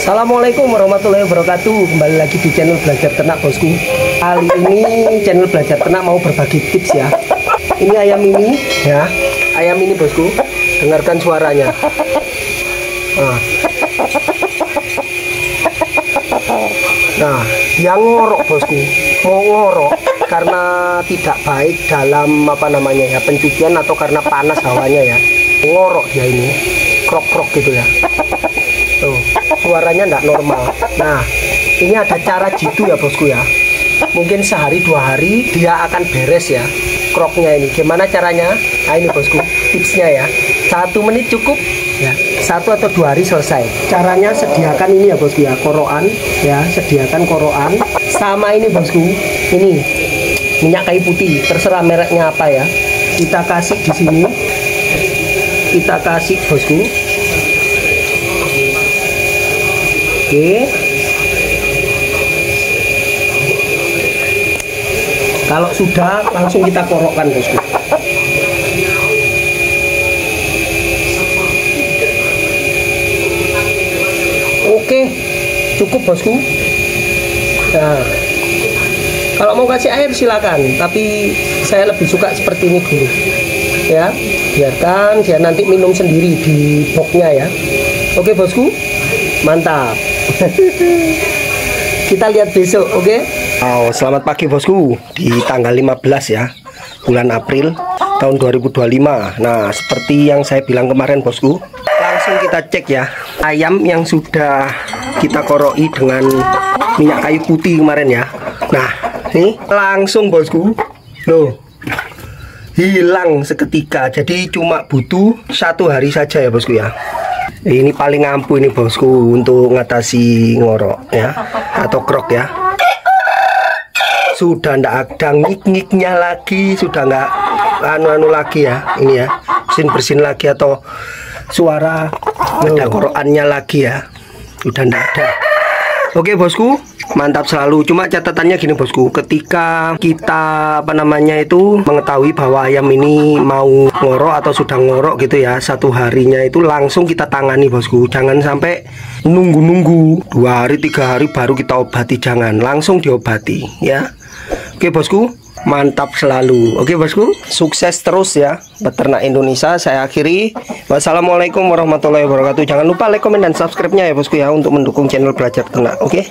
Assalamualaikum warahmatullahi wabarakatuh. Kembali lagi di channel Belajar Ternak, bosku. Kali ini channel Belajar Ternak mau berbagi tips ya. Ini ayam ini ya, ayam ini bosku. Dengarkan suaranya. Nah, yang ngorok bosku, mau ngorok karena tidak baik dalam pencucian atau karena panas hawanya ya. Ngorok dia ini, krok-krok gitu ya. Tuh, suaranya nggak normal. Nah, ini ada cara jitu ya bosku ya. Mungkin sehari 2 hari dia akan beres ya kroknya ini. Gimana caranya? Nah ini bosku, tipsnya ya. 1 menit cukup ya. 1 atau 2 hari selesai. Caranya sediakan ini ya bosku ya, korokan ya. Sediakan korokan sama ini bosku. Ini minyak kayu putih, terserah mereknya apa ya. Kita kasih di sini. Kita kasih bosku. Oke. Kalau sudah langsung kita korokkan bosku. Oke, cukup bosku. Nah, kalau mau kasih air silakan, tapi saya lebih suka seperti ini dulu. Ya, biarkan dia nanti minum sendiri di boxnya ya. Oke bosku, mantap. Kita lihat besok, oke? Oh, selamat pagi bosku. Di tanggal 15 ya, bulan April tahun 2025. Nah, seperti yang saya bilang kemarin bosku, langsung kita cek ya ayam yang sudah kita koroi dengan minyak kayu putih kemarin ya. Nah, nih langsung bosku, loh, hilang seketika. Jadi cuma butuh 1 hari saja ya bosku ya. Ini paling ampuh ini bosku untuk ngatasi ngorok ya atau krok ya. Sudah ndak ada ngik-ngiknya lagi, sudah nggak anu-anu lagi ya. Ini ya, bersin-bersin lagi atau suara ada korokannya lagi ya. Sudah ndak ada. Oke bosku, mantap selalu. Cuma catatannya gini bosku, ketika kita mengetahui bahwa ayam ini mau ngorok atau sudah ngorok gitu ya, 1 harinya itu langsung kita tangani bosku. Jangan sampai nunggu-nunggu 2 hari 3 hari baru kita obati, jangan, langsung diobati ya. Oke bosku, mantap selalu. Oke bosku, sukses terus ya peternak Indonesia. Saya akhiri. Wassalamualaikum warahmatullahi wabarakatuh. Jangan lupa like, komen, dan subscribe-nya ya bosku ya, untuk mendukung channel Belajar Ternak. Oke.